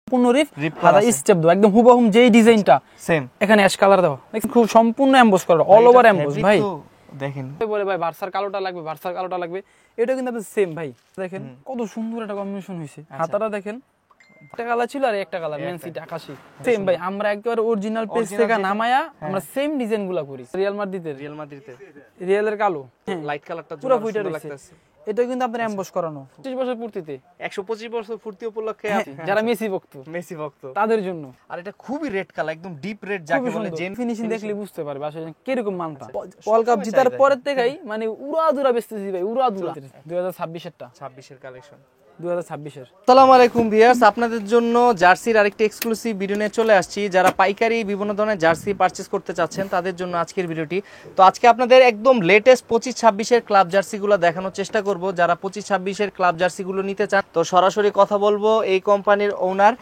সম্পূর্ণ রিপ হাতা স্টেপ দাও একদম হুবহু যেই ডিজাইনটা সেম এখানে অ্যাশ কালার দাও দেখেন খুব সম্পূর্ণ এমবস করা অল ওভার এমবস ভাই দেখেন বলে ভাই ভার্সার কালোটা লাগবে এটা কিন্তু আপনি সেম ভাই দেখেন কত সুন্দর একটা কম্বিনেশন হইছে হাতাটা দেখেন একটা কালার ছিল আর একটা কালার মেন সিট আকাশী সেম ভাই আমরা একবারে অরিজিনাল পেজ থেকে নামায়া আমরা সেম ডিজাইনগুলো করি রিয়াল মাদ্রিদের রিয়ালের কালো লাইট কালারটা পুরো ফুইটা লাগতেছে এটা কিন্তু আপনার এমবস করানো 25 বছর পূর্তিতে 125 বছর পূর্তি উপলক্ষে যারা মেসি ভক্ত তাদের জন্য আর এটা খুবই রেড কালার একদম ডিপ রেড যাকে বলে জেন ফিনিশিং দেখলে বুঝতে পারবে আসলে কি রকম মানটা ওয়ার্ল্ড কাপ জেতার পরের থেকেই মানে উড়াদুরা বেচতেছি ভাই উড়াদুরা 2026 এরটা 26 এর কালেকশন 2026 এর আসসালামু আলাইকুম ভিউয়ার্স আপনাদের জন্য জার্সির আরেকটি এক্সক্লুসিভ ভিডিও নিয়ে চলে আসছি যারা পাইকারি বিভিন্ন ধরনের জার্সি পারচেজ করতে চাচ্ছেন তাদের জন্য আজকের ভিডিওটি তো আজকে আপনাদের একদম লেটেস্ট 25-26 এর ক্লাব জার্সিগুলো দেখানোর চেষ্টা করব যারা 25-26 এর ক্লাব জার্সিগুলো নিতে চান তো সরাসরি কথা বলবো এই কোম্পানির ওনার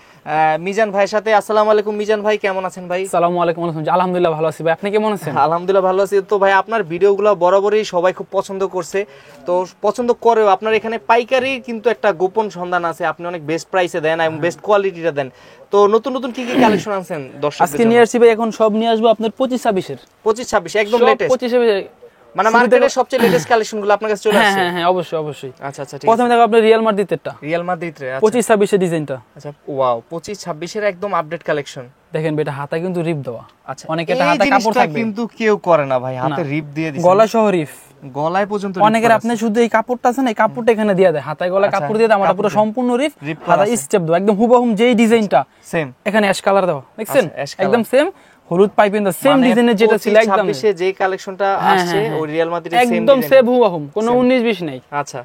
মিজান ভাইয়ের সাথে আসসালামু আলাইকুম মিজান ভাই কেমন আছেন ভাই আসসালামু আলাইকুম আলহামদুলিল্লাহ ভালো আছি ভাই আপনি কেমন আছেন আলহামদুলিল্লাহ ভালো আছি তো ভাই আপনার ভিডিওগুলো বরাবরই সবাই খুব পছন্দ করছে তো পছন্দ করেও আপনার এখানে পাইকারি কিন্তু একটা গোপন সন্ধান আছে আপনি অনেক বেস্ট প্রাইসে দেন এবং বেস্ট কোয়ালিটিটা দেন তো নতুন নতুন কি কি কালেকশন আনছেন দর্শকদের আজকে নিয়ে আসছি ভাই এখন সব নিয়ে আসবো আপনার 25-26 এর 25-26 একদম লেটেস্ট 25-26 মানে মার্কেটের সবচেয়ে লেটেস্ট কালেকশনগুলো আপনার কাছে চলে আসছে হ্যাঁ অবশ্যই আচ্ছা ঠিক প্রথমে দেখো আপনি রিয়াল মাদ্রিদের 25-26 এর ডিজাইনটা আচ্ছা ওয়াও 25-26 এর একদম আপডেট কালেকশন দেখেন বেটা হাতা কিন্তু রিপ দেওয়া আচ্ছা অনেকে এটা হাতে কাপড় থাকবে কিন্তু কেউ করে না ভাই হাতে রিপ দিয়ে দিছে গলা সহ রিপ গলায় পর্যন্ত অনেকের আপনি শুধু এই কাপড়টা আছে না এই কাপড়টা এখানে দিয়ে দেয় হাতায় গলায় কাপড় দিয়ে দেয় আমরা পুরো সম্পূর্ণ রিপ হাতা স্টেপ দাও একদম হুবহু যেই ডিজাইনটা সেম এখানে অ্যাশ কালার দাও দেখছেন একদম সেম হলুদ পাইপিং দা সেম ডিজাইনের যেটা ছিল একদম 26 এ যে কালেকশনটা আসছে ও রিয়াল মাদ্রিদের সেম একদম সেম হুবহু কোনো 19-20 নাই আচ্ছা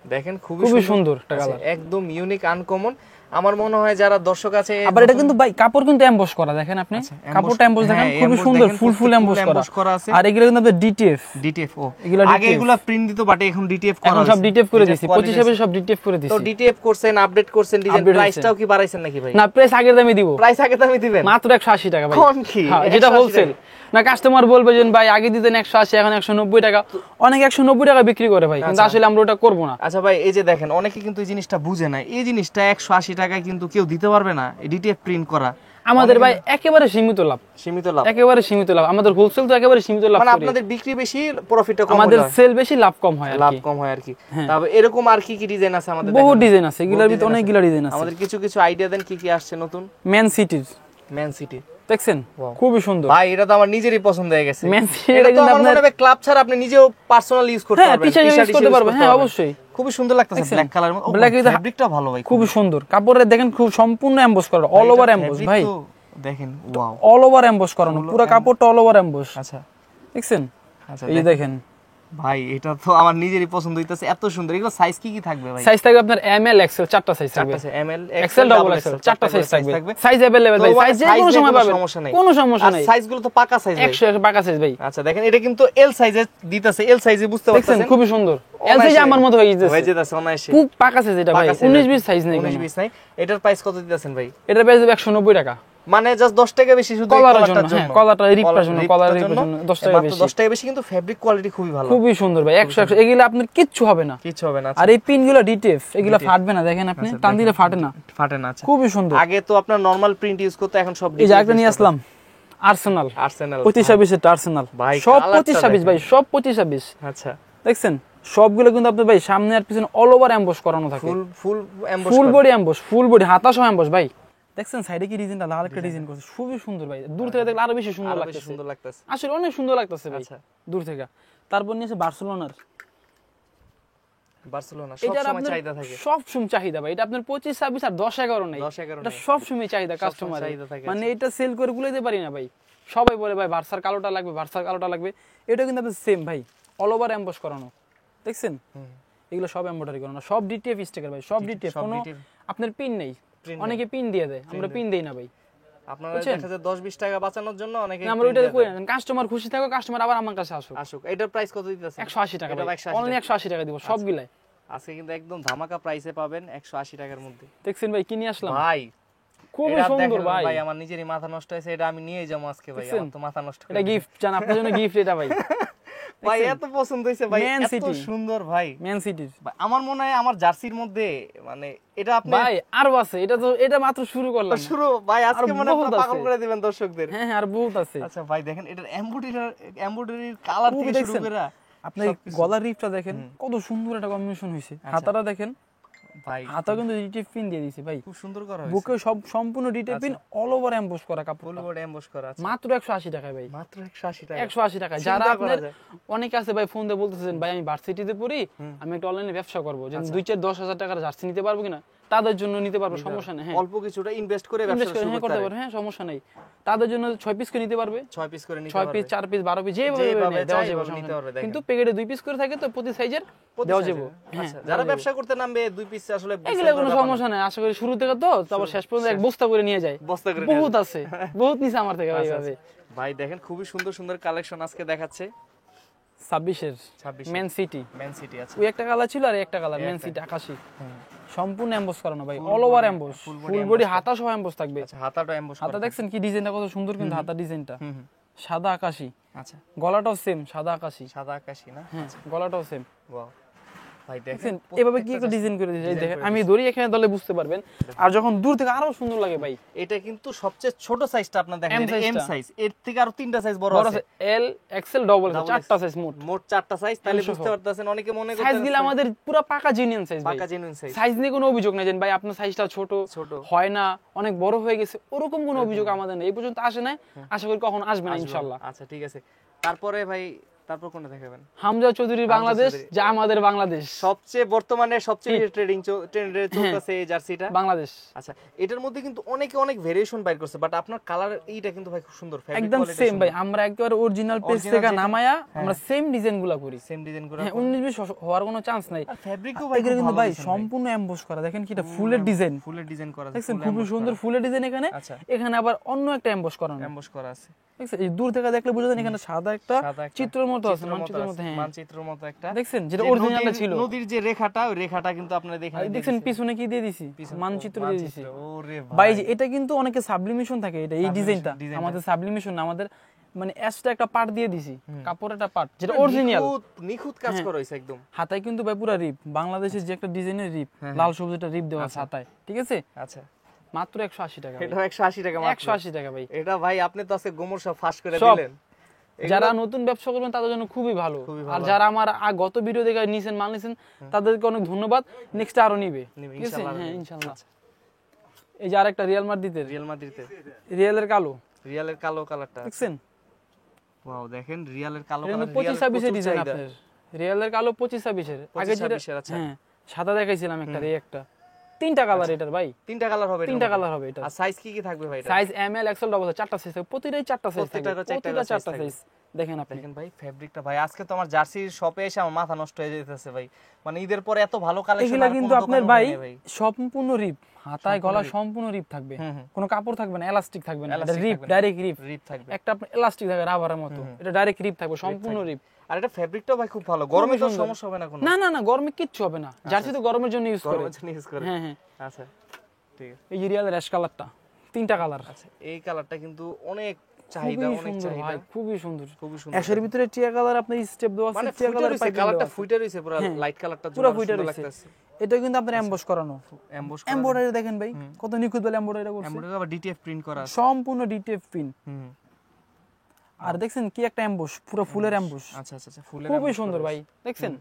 দেখেন খুবই সুন্দর একটা কালার একদম ইউনিক আনকমন আমার মনে হয় যারা দর্শক আছে আবার এটা কিন্তু ভাই কাপড় কিন্তু এমবস করা দেখেন আপনি কাপড়টা এমবস দেখেন খুবই সুন্দর ফুল এমবস করা আছে আর এগুলো কিন্তু আপনাদের ডিটিএফ ও আগে এগুলো প্রিন্ট দিত বাট এখন ডিটিএফ করা আছে এখন সব ডিটিএফ করে দিয়েছি 25 সব ডিটিএফ করে দিয়েছি তো ডিটিএফ করছেন আপডেট করছেন ডিজাইন প্রাইসটাও কি বাড়াইছেন নাকি ভাই না প্রাইস আগের দামে দিব প্রাইস আগের দামে দিবেন মাত্র 180 টাকা ভাই কোন কি যেটা হোলসেল না কাস্টমার বলবে যে ভাই আগে দিতেন 180 এখন 190 টাকা অনেক 190 টাকা বিক্রি করে ভাই কিন্তু আসলে আমরা ওটা করব না আচ্ছা ভাই এই যে দেখেন অনেকে কিন্তু এই জিনিসটা বুঝে না এই জিনিসটা 180 টাকায় কিন্তু কেউ দিতে পারবে না ডিটিএফ প্রিন্ট করা আমাদের ভাই একেবারে সীমিত লাভ একেবারে সীমিত লাভ আমাদের হোলসেল তো একেবারে সীমিত লাভ মানে আপনাদের বিক্রি বেশি প্রফিটটা কম আমাদের সেল বেশি লাভ কম হয় আর কি তবে এরকম আর কি কি ডিজাইন আছে আমাদের বহু ডিজাইন আছে এগুলোর ভিতরে অনেকগুলো ডিজাইন আছে আমাদের কিছু আইডিয়া দেন কি আসছে নতুন ম্যান সিটি দেখছেন খুবই সুন্দর ভাই এটা তো আমার নিজেরই পছন্দ হয়ে গেছে ম্যান সিটি এটা কিন্তু আপনার ক্লাব ছাড়া আপনি নিজেও পার্সোনালি ইউজ করতে পারবেন টি-শার্ট ইউজ করতে পারবেন হ্যাঁ অবশ্যই খুবই সুন্দর লাগতেছে ব্ল্যাক কালার ব্ল্যাক ফেব্রিকটা ভালো ভাই খুবই সুন্দর কাপড়ের দেখেন খুব সম্পূর্ণ এমবস করা অল ওভার এমবস ভাই দেখেন ওয়াও অল ওভার এমবস করানো পুরো কাপড়টা অল ওভার এমবস আচ্ছা দেখছেন আচ্ছা এই দেখেন ভাই এটা তো আমার নিজেরই পছন্দ হইতাছে এত সুন্দর এগুলো সাইজ কি থাকবে ভাই সাইজ থাকবে আপনার এমএল এক্সেল চারটা সাইজ থাকবে এমএল এক্সেল ডাবল এক্সেল চারটা সাইজ থাকবে সাইজ अवेलेबल ভাই সাইজ যে কোনো সময় পাবেন কোনো সমস্যা নাই সাইজগুলো তো পাকা সাইজ ভাই 100 পাকা সাইজ ভাই আচ্ছা দেখেন এটা কিন্তু এল সাইজে দিতেছে এল সাইজে বুঝতে পারছেন খুবই সুন্দর এল সাইজ আমার মতো হয়ে যেতেছে অনায়াসে খুব পাকা সাইজ এটা ভাই 19-20 সাইজ নাই 19-20 নাই এটার প্রাইস কত দিতেছেন ভাই এটার প্রাইস 190 টাকা মানে জাস্ট 10 টাকা বেশি শুধু কলারটার জন্য কলারটা রিপার জন্য কলারের জন্য 10 টাকা বেশি 10 টাকা বেশি কিন্তু ফেব্রিক কোয়ালিটি খুবই ভালো খুবই সুন্দর ভাই 100 এগুলা আপনার কিচ্ছু হবে না আর এই পিনগুলো ডিটিএফ এগুলা ফাটবে না দেখেন আপনি টান দিলে ফাটে না আচ্ছা খুবই সুন্দর আগে তো আপনার নরমাল প্রিন্ট ইউজ করতে এখন সব এই যে একটা নিয়ে আসলাম আর্সেনাল 25-26 এর আর্সেনাল ভাই সব 25-26 ভাই সব 25-26 আচ্ছা দেখছেন সবগুলো কিন্তু আপনার ভাই সামনে আর পিছনে অল ওভার এমবস করানো থাকে full body emboss full body হাতা সহ এমবস ভাই দেখছেন সাইডে কি ডিজাইনটা লাল একটা ডিজাইন করছে খুবই সুন্দর ভাই দূর থেকে দেখলে আরো বেশি সুন্দর লাগতেছে আসলে অনেক সুন্দর লাগতেছে ভাই দূর থেকে তারপর নিয়েছে বার্সেলোনা সব সময় চাহিদা থাকে সব সময় চাহিদা ভাই এটা আপনার 25-26 আর 10-11 নাই এটা সব সময় চাহিদা কাস্টমার মানে এটা সেল করে গুলাইতে পারি না ভাই সবাই বলে ভাই ভার্সার কালোটা লাগবে এটা কিন্তু আপনার সেম ভাই অল ওভার এমবস করানো দেখছেন এগুলো সব এমব্রয়ডারি করানো সব ডিটিএফ স্টিকার ভাই সব ডিটিএফ কোনো আপনার পিন নেই অনেকে পিন দিয়ে দেয় আমরা পিন দেই না ভাই আপনারা দেখা যায় 10-20 টাকা বাঁচানোর জন্য অনেকে আমরা ওইটা কই না কাস্টমার খুশি থাকো কাস্টমার আবার আমার কাছে আসুক এটার প্রাইস কত দিতেছেন 180 টাকা অনলি 180 টাকা দিব সবগুলাই আজকে কিন্তু একদম ধামাকা প্রাইসে পাবেন 180 টাকার মধ্যে দেখছেন ভাই কি নিয়ে আসলাম ভাই খুব সুন্দর ভাই আমার নিজেরই মাথা নষ্ট হয়েছে এটা আমি নিয়ে যাবো আজকে ভাই আমার তো মাথা নষ্ট এটা গিফট জান আপনার জন্য গিফট এটা ভাই ভাই এত পছন্দ হইছে ভাই, ম্যান এত সিটি। সুন্দর ভাই। ম্যান সিটির আমার মনে হয় আমার জার্সির মধ্যে মানে এটা আপনি ভাই আরো আছে, এটা মাত্র শুরু করলাম। শুরু ভাই, আজকে আর মনে হয় বহুত পুরো পাগল আছে। করে দিবেন দর্শকদের। হ্যাঁ আর বহুত আছে। আচ্ছা ভাই দেখেন এটার এমব্রয়ডারির কালার খুবই থেকে শুরু দেখছেন? করে আপনার এই গলার রিপটা দেখেন কত সুন্দর একটা কম্বিনেশন হয়েছে। হাতাটা দেখেন, ভাই হাতা কিন্তু ডিটেপ পিন দিয়ে দিয়েছে ভাই। খুব সুন্দর করা হয়েছে। বুকে সব সম্পূর্ণ ডিটেপ পিন, অল ওভার এমবোস করা কাপড়। ফুল বডি এমবস করা আছে মাত্র 180 টাকায় ভাই। মাত্র 180 টাকা। 180 টাকা। চিন্তা যারা করা আপনার যায়। অনেকে আছে ভাই ফোন দিয়ে বলতেছেন ভাই আমি ভার্সিটিতে পড়ি, আমি একটা অনলাইনে ব্যবসা করবো, যে 2-4-10,000 টাকার জার্সি নিতে পারবো কিনা, তাদের জন্য নিতে পারবো, সমস্যা নেই। হ্যাঁ অল্প কিছুটা ইনভেস্ট করে ইনভেস্ট ব্যবসা করে শুরু হ্যাঁ করতে করতে পারে। পারবে, হ্যাঁ সমস্যা নেই। তাদের জন্য 6 পিস করে নিতে পারবে, 6 পিস করে নিতে 6 পিস, 4 পিস, 12 পিস, যেভাবে যেভাবে দেওয়া চাই যাবে, এভাবে নিতে পারবে, দেখেন। কিন্তু প্যাকেটে 2 পিস করে থাকে তো প্রতি সাইজের দেওয়া যাবে। হ্যাঁ আচ্ছা যারা ব্যবসা করতে নামবে 2 পিস আসলে এগুলো কোনো সমস্যা নাই, আশা করি শুরু থেকে তো তারপর শেষ পর্যন্ত এক বস্তা করে নিয়ে যায়। বস্তা করে বহুত আছে, বহুত নিছে আমার থেকে ভাই আচ্ছা, ভাবে। ভাই দেখেন খুবই সুন্দর সুন্দর কালেকশন আজকে দেখাচ্ছে। 26 এর 26 ম্যান সিটি, ম্যান সিটি আছে। ওই একটা কালার ছিল আর একটা কালার ম্যান সিটি আকাশী, সম্পূর্ণ এমবোস করানো ভাই, all over emboss, full body হাতা সহ এমবোস থাকবে। আচ্ছা হাতাটা এমবস হাতা করা। দেখছেন কি ডিজাইনটা কত সুন্দর, কিন্তু হাতা ডিজাইনটা সাদা আকাশী, আচ্ছা গলাটাও সেম সাদা আকাশী। সাদা আকাশী না? হ্যাঁ গলাটাও সেম। ওয়াও ভাই দেখছেন দেখেন এভাবে কি একটা ডিজাইন করে দিয়েছে, এই দেখেন আমি ধরি এখানে দলে বুঝতে পারবেন, আর যখন দূর থেকে আরো সুন্দর লাগে ভাই। এটা কিন্তু সবচেয়ে ছোট সাইজটা আপনার দেখেন, M এটা size এম টা। সাইজ, এর থেকে আরো 3টা সাইজ বড় বড় আছে। আছে এল এক্সেল ডবল, Double চারটা সাইজ মোট। মোট 4টা সাইজ, তাহলে M বুঝতে পারতেছেন অনেকে মনে সাইজ করতে গুলো আমাদের পুরো পাকা জেনুইন সাইজ ভাই, পাকা জেনুইন সাইজ। সাইজ নিয়ে কোনো অভিযোগ নাই যে ভাই আপনার সাইজটা ছোট ছোট হয় না, অনেক বড় হয়ে গেছে, ওরকম কোনো অভিযোগ আমাদের নেই, এই পর্যন্ত আসে নাই, আশা করি কখন আসবে না ইনশাআল্লাহ। আচ্ছা ঠিক আছে, তারপরে ভাই তারপর কোনটা দেখাবেন? হামজা চৌধুরী বাংলাদেশ, যা আমাদের বাংলাদেশ, সবচেয়ে বর্তমানে সবচেয়ে ট্রেন্ডে চলতেছে এই জার্সিটা বাংলাদেশ। আচ্ছা এটার মধ্যে কিন্তু অনেকে অনেক ভেরিয়েশন বাইর করছে, বাট আপনার কালার এইটা কিন্তু ভাই খুব সুন্দর, একদম সেম ভাই, আমরা একেবারে অরিজিনাল পেজ থেকে নামায়া আমরা সেম ডিজাইন গুলা করি। সেম ডিজাইন করা। হ্যাঁ 19-20 হওয়ার কোনো চান্স নাই। আর ফেব্রিকও ভাই এগুলো খুব কিন্তু ভালো ভাই দিয়েছেন সম্পূর্ণ এমবোস করা, দেখেন কি এটা ফুলের ডিজাইন, ফুলের ডিজাইন করা আছে, দেখছেন খুবই সুন্দর ফুলের ডিজাইন এখানে। আচ্ছা। এখানে আবার অন্য একটা এমবোস করানো, এমবস করা আছে। দেখছেন এই দূর থেকে দেখলে বুঝা যায় এখানে সাদা একটা সাদা একটা চিত্রের মতো আছে, মানচিত্রের মতো। হ্যাঁ মানচিত্রের মতো একটা, দেখছেন যেটা যে অরিজিনালটা নদীর- ছিল। নদীর যে রেখাটা, ওই রেখাটা কিন্তু আপনারা দেখেন, আর দেখছেন পিছনে কি দিয়ে দিছি, মানচিত্র দিয়ে দিছি ওরে ভাই। যে এটা কিন্তু অনেকে সাবলিমেশন থাকে, এটা এই ডিজাইনটা ডিজাইনটা। আমাদের সাবলিমেশন না, আমাদের মানে এক্সট্রা একটা পার্ট দিয়ে দিছি, কাপড়ের একটা পার্ট যেটা অরিজিনাল। নিখুঁত কাজ করা হয়েছে একদম। হাতায় কিন্তু ভাই পুরা রিপ, বাংলাদেশের যে একটা ডিজাইনের রিপ, লাল সবুজটা রিপ দেওয়া আছে হাতায়, ঠিক আছে। আচ্ছা মাত্র 180 টাকা ভাই। এটা 180 টাকা মাত্র। 180 টাকা ভাই। এটা ভাই আপনি তো আজকে গোমর সব ফাঁস করে সব। দিলেন। যারা নতুন ব্যবসা করবেন তাদের জন্য খুবই ভালো, খুবই আর ভালো। যারা আমার গত ভিডিও দেখে নিছেন মাল নিছেন তাদেরকে অনেক ধন্যবাদ, নেক্সট আরো নিবে, নিবে, ঠিক আছে। ইনশাআল্লাহ হ্যাঁ নিবে। ইনশাআল্লাহ। আচ্ছা। এই যে আরেকটা রিয়াল মাদ্রিদের, রিয়াল মাদ্রিদে রিয়ালের কালো, রিয়ালের কালো কালারটা দেখছেন ওয়াও দেখেন রিয়ালের কালো এটা কালার, 25-26 এর ডিজাইন আপনার, রিয়ালের কালো 25-26 এর। আগে যেটা 25-26 আচ্ছা। হ্যাঁ সাদা দেখাইছিলাম একটা, এই একটা 3টা কালার এটার ভাই, 3টা কালার হবে, 3টা কালার হবে এটা। আর সাইজ কি কি থাকবে ভাই এটা? Size M L XL double, 4টা সাইজ থাকবে, প্রতিটাই 4টা সাইজ থাকবে, প্রত্যেকটারও 4টা প্রতিটা size 4টা থাকবে। সাইজ। দেখেন আপনি, দেখেন ভাই ফেব্রিকটা ভাই, আজকে তো আমার জার্সির শপে এসে আমার মাথা নষ্ট হয়ে যাইতেছে ভাই, মানে ঈদের পরে এত ভালো কালেকশন এগুলা আর কিন্তু কোনো আপনার দোকানে ভাই নেই ভাই। সম্পূর্ণ রিপ, হাতায় গলা সম্পূর্ণ রিপ থাকবে, কোনো কাপড় থাকবে না, এলাস্টিক থাকবে না, এটা রিপ, ডাইরেক্ট রিপ। রিপ থাকবে, একটা আপনার এলাস্টিক থাকবে রাবারের মতো, এটা ডাইরেক্ট রিপ থাকবে, সম্পূর্ণ রিপ। আর এটা ফেব্রিকটাও ভাই খুব ভালো, গরমে তো সমস্যা হবে না কোনো? না না না, গরমে কিচ্ছু হবে না, জার্সি তো গরমের জন্য ইউজ করে। গরমের জন্য ইউজ করে। হ্যাঁ হ্যাঁ। আচ্ছা ঠিক আছে। এই যে রিয়ালের অ্যাশ কালারটা, 3টা কালার, আচ্ছা এই কালারটা কিন্তু অনেক খুবই চাহিদা, অনেক সুন্দর চাহিদা, ভাই, খুবই সুন্দর। খুবই সুন্দর। অ্যাশের ভিতরে টিয়া কালার আপনার স্টেপ দেওয়া আছে, মানে টিয়া ফুটে কালার রইছে, পাইপিং কালারটা দেওয়া আছে। ফুটে রইছে পুরো লাইট কালারটা, পুরো জোড়া ফুটে সুন্দর রইছে। লাগতেছে। এটা কিন্তু আপনার এমবস করানো, এমবস এমব্রয়ডারি দেখেন ভাই কত নিখুঁত বলে এমব্রয়ডারি করছে, এমব্রয়ডারি আবার ডিটিএফ প্রিন্ট করা আছে। সম্পূর্ণ ডিটেপ পিন। হুম আর দেখছেন কি একটা এমবস, পুরো ফুলের এমবস, আচ্ছা আচ্ছা আচ্ছা ফুলের খুবই ambush সুন্দর করা ভাই, দেখছেন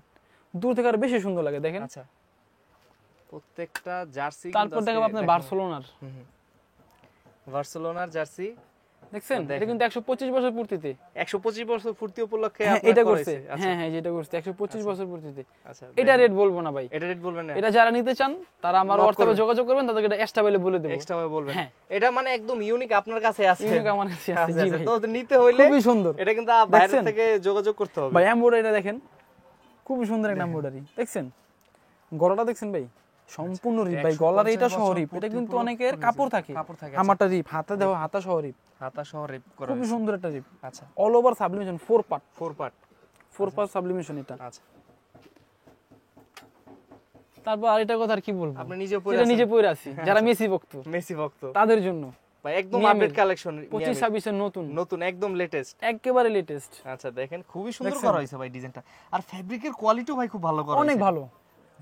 দূর থেকে আরো বেশি সুন্দর লাগে, দেখেন। আচ্ছা প্রত্যেকটা জার্সি তারপর দেখাবো আপনার বার্সেলোনার, বার্সেলোনার জার্সি, দেখছেন এটা কিন্তু 125 বছর পূর্তিতে 125 বছর পূর্তি উপলক্ষে হ্যাঁ, আপনারা এটা করেছে। করছে। আচ্ছা হ্যাঁ হ্যাঁ যেটা করছে 125 বছর পূর্তিতে। আচ্ছা এটা রেট বলবো না ভাই, এটা রেট বলবেন না, এটা যারা নিতে চান তারা আমার Knock হোয়াটসঅ্যাপে করবেন। যোগাযোগ করবেন, তাদেরকে এটা এক্সট্রা বলে বলে দেব। এক্সট্রা ভাবে বলবেন। হ্যাঁ। এটা মানে একদম ইউনিক আপনার কাছে আছে, ইউনিক আমার কাছে আছে, আচ্ছা, জি আচ্ছা, ভাই, তো নিতে হইলে খুবই সুন্দর। এটা কিন্তু বাইরে দেখছেন? থেকে যোগাযোগ করতে হবে। ভাই এমব্রয়ডারিটা দেখেন, খুবই সুন্দর একটা এমব্রয়ডারি, দেখছেন গলাটা দেখছেন ভাই, সম্পূর্ণ রিপ ভাই, গলার এটা সহ রিপ, এটা কিন্তু অনেকের কাপড় থাকে, কাপড় থাকে, আমারটা রিপ, হাতে দেওয়া হাতা সহ রিপ, হাতা সহ রেপ করা খুবই সুন্দর একটা রিপ, আচ্ছা all over sublimation 4 part, 4 part 4 part sublimation এটা। আচ্ছা তারপর আরেকটা কথা আর কি বলবো, আপনি নিজে পরে এটা নিজে পরে আছি, যারা মেসি ভক্ত মেসি ভক্ত, তাদের জন্য ভাই একদম আপডেট কালেকশন 25-26 এর নতুন নতুন একদম লেটেস্ট একেবারে লেটেস্ট। আচ্ছা দেখেন খুবই সুন্দর করা হয়েছে ভাই ডিজাইনটা, আর ফেব্রিকের কোয়ালিটিও ভাই খুব ভালো করা অনেক হয়েছে। ভালো,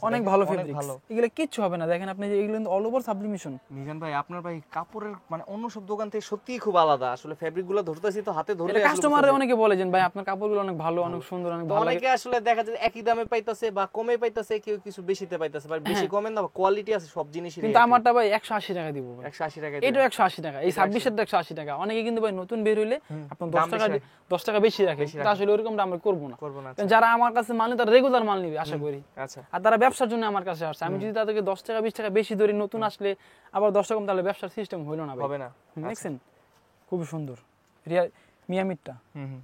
অনেক ভালো অনেক ফেব্রিক্স, ভালো। এগুলো কিচ্ছু হবে না। দেখেন আপনি যে এগুলো অল ওভার সাবলিমেশন। মিজান ভাই আপনার ভাই কাপড়ের মানে অন্য সব দোকান থেকে সত্যিই খুব আলাদা, আসলে ফেব্রিকগুলো ধরতেছি তো হাতে ধরে এটা কাস্টমার অনেকে বলে যে ভাই আপনার কাপড়গুলো অনেক ভালো, অনেক সুন্দর, অনেক ভালো লাগে। অনেকে আসলে দেখা যায় একই দামে পাইতাছে বা কমে পাইতাছে, কেউ কিছু বেশিতে পাইতাছে, বা বেশি কমে না, কোয়ালিটি আছে সব জিনিসের। কিন্তু আমারটা ভাই 180 টাকা দিব ভাই, 180 টাকা। এটা 180 টাকা, এই 26 এর 180 টাকা। অনেকে কিন্তু ভাই নতুন বের হইলে আপনি 10 টাকা বেশি রাখে, কিন্তু আসলে ওরকমটা আমরা করব না। কারণ যারা আমার কাছে মাল নেয় তারা রেগুলার মাল নিবে আশা করি। আচ্ছা, আর তারা ব্যবসার জন্য আমার কাছে আসছে। আমি যদি তাদেরকে 10 টাকা 20 টাকা বেশি ধরি নতুন আসলে আবার 10 টাকা কম, তাহলে ব্যবসার সিস্টেম হইলো না ভাই, হবে না। দেখছেন খুবই সুন্দর রিয়া মিয়ামিটটা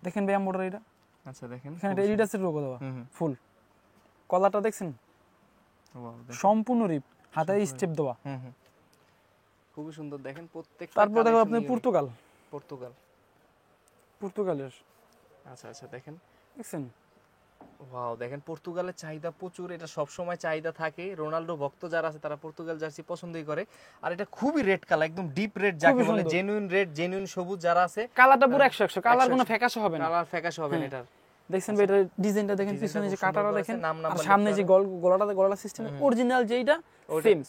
দেখেন ভাই মোটর এটা। আচ্ছা দেখেন এখানে এটা এডিডাসের লোগো দেওয়া ফুল, কলারটা দেখছেন সম্পূর্ণ রিপ, হাতে স্টেপ দেওয়া, খুবই সুন্দর দেখেন প্রত্যেকটা। তারপর দেখো আপনি পর্তুগালের। আচ্ছা আচ্ছা দেখেন দেখছেন, ওয়াও দেখেন পর্তুগালের চাহিদা প্রচুর, এটা সব সময় চাহিদা থাকে। রোনাল্ডো ভক্ত যারা আছে তারা পর্তুগাল জার্সি পছন্দই করে। আর এটা খুবই রেড কালার, একদম ডিপ রেড যাকে বলে, জেনুইন রেড, জেনুইন সবুজ যারা আছে। কালারটা পুরো 100 কালার, কোনো ফ্যাকাশে হবে না, কালার ফ্যাকাশে হবে না এটার। দেখছেন ভাই এটা ডিজাইনটা দেখেন, পিছনে যে কাটাটা দেখেন, আর সামনে যে গলাটা সিস্টেম অরিজিনাল যেটা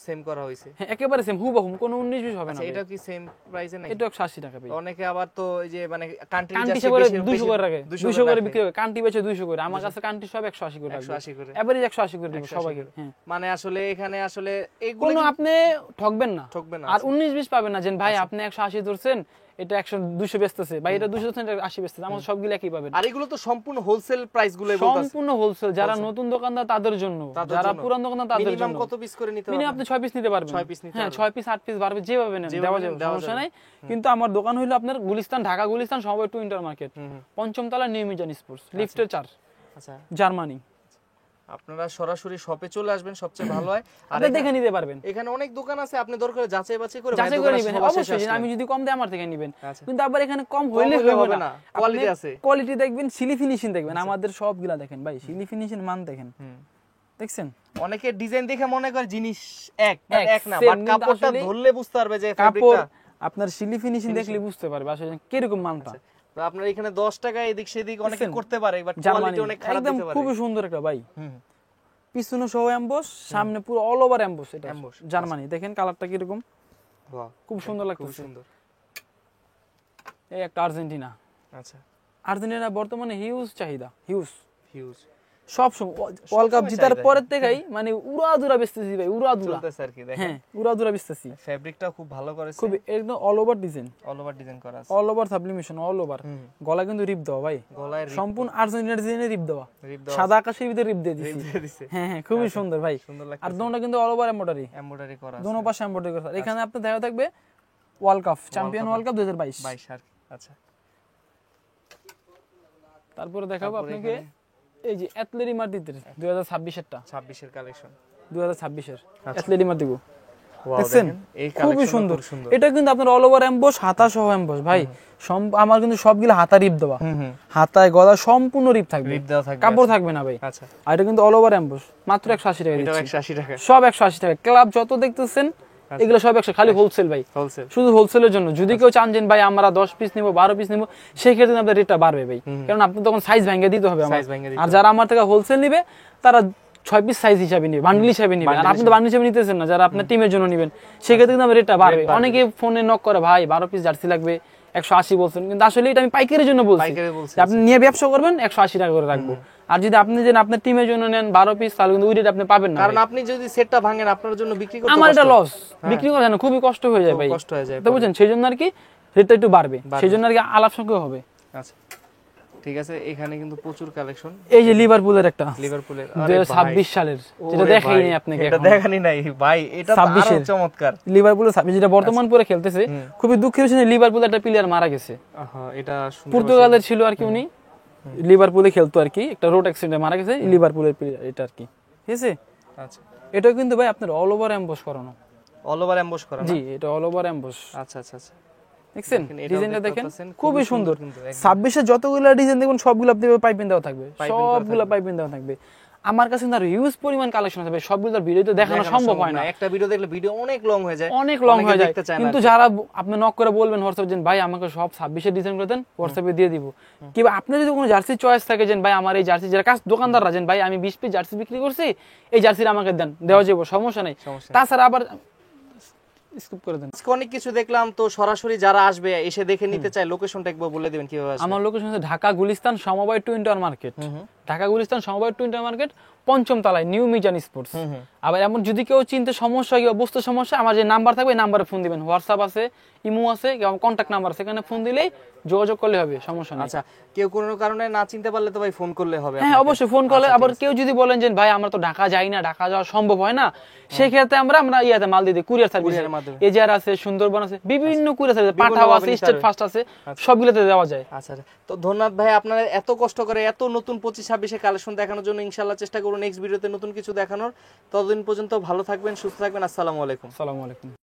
সেম করা হয়েছে। হ্যাঁ একেবারে সেম হুবহু, কোনো 19-20 হবে না। এটা কি সেম প্রাইসে নাকি? এটা 180 টাকা ভাই। অনেকে আবার তো এই যে মানে কান্ট্রি জার্সি 200 করে রাখে, 200 করে বিক্রি করে, কান্ট্রি বেচে 200 করে। আমার কাছে কান্ট্রি সব 180 করে, 180 করে এভারেজ 180 করে দিব সবাইকে। হ্যাঁ মানে আসলে এখানে আসলে এগুলো কোনো আপনি ঠকবেন না, ঠকবেন না। আর 19-20 পাবেন না যে ভাই আপনি 180 ধরছেন এটা 200 বেচতেছে, ভাই এটা 200 ধরছেন এটা 80 বেচতেছে, আমাদের সবগুলো একই পাবেন। আর এগুলো তো সম্পূর্ণ হোলসেল প্রাইস গুলো বলতাছে, সম্পূর্ণ হোলসেল। যারা নতুন দোকানদার তাদের জন্য, যারা পুরান দোকানদার তাদের জন্য। মিনিমাম কত পিস করে নিতে হবে? মিনিমাম আপনি 6 পিস নিতে পারবেন। 6 পিস নিতে, হ্যাঁ 6 পিস 8 পিস বাড়বে যেভাবে নেন দেওয়া যাবে, সমস্যা নাই। কিন্তু আমার দোকান হলো আপনার গুলিস্তান, ঢাকা গুলিস্তান সমবায় টু ইন্টার মার্কেট, 5ম তলা নিউ মিজান স্পোর্টস, লিফটের 4। আচ্ছা জার্মানি। আপনারা সরাসরি শপে চলে আসবেন সবচেয়ে ভালো হয়, আর আপনি দেখে নিতে পারবেন। এখানে অনেক দোকান আছে, আপনি দরকার যাচাই বাছাই করে নেবেন অবশ্যই। আমি যদি কম দেই আমার থেকে নেবেন, কিন্তু আবার এখানে কম হইলে হবে না, কোয়ালিটি আছে, কোয়ালিটি দেখবেন, সিলি ফিনিশিং দেখবেন। আমাদের সবগুলা দেখেন ভাই, সিলি ফিনিশিং মান দেখেন, দেখছেন। অনেকে ডিজাইন দেখে মনে করে জিনিস এক না, বাট কাপড়টা ধরলে বুঝতে পারবে যে কাপড় আপনার সিলি ফিনিশিং দেখলে বুঝতে পারবে আসলে কি রকম মানটা। তো আপনার এখানে 10 টাকা এদিক সেদিক অনেকে করতে পারে, বাট কোয়ালিটি অনেক খারাপ দিতে পারে। খুব সুন্দর একটা ভাই, পিছনে সহ এমবস, সামনে পুরো অল ওভার এমবস। এটা জার্মানি, দেখেন কালারটা কি রকম, বাহ খুব সুন্দর লাগছে, খুব সুন্দর। এই একটা আর্জেন্টিনা। আচ্ছা আর্জেন্টিনা বর্তমানে হিউজ চাহিদা, হিউজ সব সময় ওয়ার্ল্ড কাপ জিতার পরের থেকেই মানে উড়াদুরা বেচতেছি ভাই, উড়াদুরা চলতেছে আর কি। দেখেন হ্যাঁ উড়াদুরা বেচতেছি। ফেব্রিকটা খুব ভালো করেছে, খুব একদম অল ওভার ডিজাইন, করা আছে, all over sublimation, all over. গলা কিন্তু রিপ দেওয়া ভাই, গলায় সম্পূর্ণ আর্জেন্টিনার ডিজাইনে রিপ দেওয়া, সাদা আকাশের ভিতরে রিপ দিয়ে দিয়েছি। হ্যাঁ হ্যাঁ খুবই সুন্দর ভাই, আর দোনোটা কিন্তু অল ওভার এমব্রয়ডারি করা, দোনো পাশে এমব্রয়ডারি করা। এখানে আপনি দেখা থাকবে world cup, champion world cup 2022 আর কি। আচ্ছা তারপরে দেখাবো আপনাকে এই যে অ্যাথলেটিক মার্টিতে 2026 এরটা, 26 এর কালেকশন, 2026 এর অ্যাথলেটিক মার্টি গো, দেখছেন খুবই সুন্দর। এটা কিন্তু আপনার অল ওভার এমবস, হাতা সহ এমবস ভাই। আমার কিন্তু সবগুলো হাতা রিপ দেওয়া, হাতায় গলা সম্পূর্ণ রিপ থাকবে, কাপড় থাকবে না ভাই। আচ্ছা আর এটা কিন্তু অল ওভার এমবস, মাত্র 180 টাকা দিচ্ছি। 180 টাকা সব 180 টাকা। ক্লাব যত দেখতেছেন এগুলো সব 100, খালি হোলসেল ভাই, শুধু হোলসেলের জন্য। যদি কেউ চান যে ভাই আমরা 10 পিস নিব, 12 পিস নিব, সেই ক্ষেত্রে আপনার রেটটা বাড়বে ভাই, কারণ আপনি তখন সাইজ ভেঙে দিতে হবে আমার। আর যারা আমার থেকে হোলসেল নিবে তারা 6 পিস সাইজ হিসাবে নিবে, বান্ডেল হিসাবে নিবে। আর আপনি তো বান্ডেল হিসাবে নিতেছেন না, যারা আপনার টিমের জন্য নেবেন, সেই ক্ষেত্রে কিন্তু রেটটা বাড়বে। অনেকে ফোনে নক করে ভাই 12 পিস জার্সি লাগবে 180 বলছেন, কিন্তু আসলে এটা আমি পাইকারির জন্য বলছি। আপনি নিয়ে ব্যবসা করবেন 180 টাকা করে রাখবো। আর যদি আপনি যে আপনার টিমের জন্য নেন 12 পিস, তাহলে কিন্তু ওই রেট আপনি পাবেন না, কারণ আপনি যদি সেটটা ভাঙেন আপনার জন্য বিক্রি করতে আমার এটা লস, বিক্রি করা যায় না, খুবই কষ্ট হয়ে যায় ভাই, কষ্ট হয়ে যায়, তো বুঝছেন। সেই জন্য আর কি রেটটা একটু বাড়বে, সেই জন্য আর কি আলাপ সংখ্যা হবে। আচ্ছা ঠিক আছে, এখানে কিন্তু প্রচুর কালেকশন। এই যে লিভারপুলের একটা, লিভারপুলের 2026 সালের, যেটা দেখাইনি আপনাকে, এটা দেখানি নাই ভাই, এটা তো আরো চমৎকার। লিভারপুলের 26 যেটা বর্তমান পরে খেলতেছে, খুবই দুঃখের বিষয় লিভারপুলের একটা প্লেয়ার মারা গেছে। এটা পর্তুগালের ছিল আর কি, উনি লিভারপুলে খেলতো আর কি, একটা রোড অ্যাক্সিডেন্টে মারা গেছে, লিভারপুলের প্লেয়ার এটা আর কি, ঠিক আছে। আচ্ছা এটা কিন্তু ভাই আপনার অল ওভার এমবস করানো, অল ওভার এমবস করা, জি এটা অল ওভার এমবস। আচ্ছা আচ্ছা আচ্ছা, দেখছেন ডিজাইনটা দেখেন খুবই সুন্দর। 26 এর যতগুলো ডিজাইন দেখুন সবগুলো আপনি পাইপিং দেওয়া থাকবে, সবগুলো পাইপিং দেওয়া থাকবে। আমার কাছে কিন্তু হিউজ পরিমাণ কালেকশন আছে ভাই, সবগুলো তার ভিডিওতে দেখানো সম্ভব হয় না। একটা ভিডিও দেখলে ভিডিও অনেক লং হয়ে যায়, অনেক লং হয়ে যায়। কিন্তু যারা আপনি নক করে বলবেন হোয়াটসঅ্যাপ যে ভাই আমাকে সব 26 ডিজাইন করে দেন, হোয়াটসঅ্যাপে দিয়ে দিব। কিংবা আপনি যদি কোনো জার্সি চয়েস থাকে যে ভাই আমার এই জার্সি, যারা কাজ দোকানদাররা যে ভাই আমি 20 পিস জার্সি বিক্রি করছি, এই জার্সিটা আমাকে দেন, দেওয়া যাবে, সমস্যা নেই। তাছাড়া আবার স্কিপ করে দেন। অনেক কিছু দেখলাম, তো সরাসরি যারা আসবে এসে দেখে নিতে চায় লোকেশনটা একবার বলে দিবেন কিভাবে আসবে? আমার লোকেশন হচ্ছে ঢাকা গুলিস্তান সমবায় twin tower market, Dhaka Gulistan সমবায় টুইন টাওয়ার মার্কেট, 5ম তলায় নিউ মিজান স্পোর্টস। আবার এমন যদি কেউ চিনতে সমস্যা হয়, বুঝতে সমস্যা, আমার যে নাম্বার থাকবে নাম্বারে ফোন দিবেন, হোয়াটসঅ্যাপ আছে, ইমো আছে, কন্ট্যাক্ট নাম্বার আছে, সেখানে ফোন দিলেই যোগাযোগ করলে হবে, সমস্যা নেই। আচ্ছা, কেউ কোনো কারণে না চিনতে পারলে তো ভাই ফোন করলে হবে? হ্যাঁ অবশ্যই ফোন করলে। আবার কেউ যদি বলেন যে ভাই আমরা তো ঢাকা যাই না, ঢাকা যাওয়া সম্ভব হয় না, সেই ক্ষেত্রে আমরা ইয়াতে মাল দিয়ে দিই, কুরিয়ার সার্ভিসের মাধ্যমে। এজার আছে, সুন্দরবন আছে, বিভিন্ন কুরিয়ার সার্ভিস, পাঠাও আছে, স্টেট ফাস্ট আছে, সবগুলোতে দেওয়া যায়। আচ্ছা, তো ধন্যবাদ ভাই, আপনারা এত কষ্ট করে এত নতুন 25-26 কালেকশন দেখানোর জন্য। ইনশাআল্লাহ চেষ্টা করব নেক্সট ভিডিওতে নতুন কিছু দেখানোর। ততদিন পর্যন্ত ভালো থাকবেন, সুস্থ থাকবেন। আসসালামু আলাইকুম। আসসালামু আলাইকুম।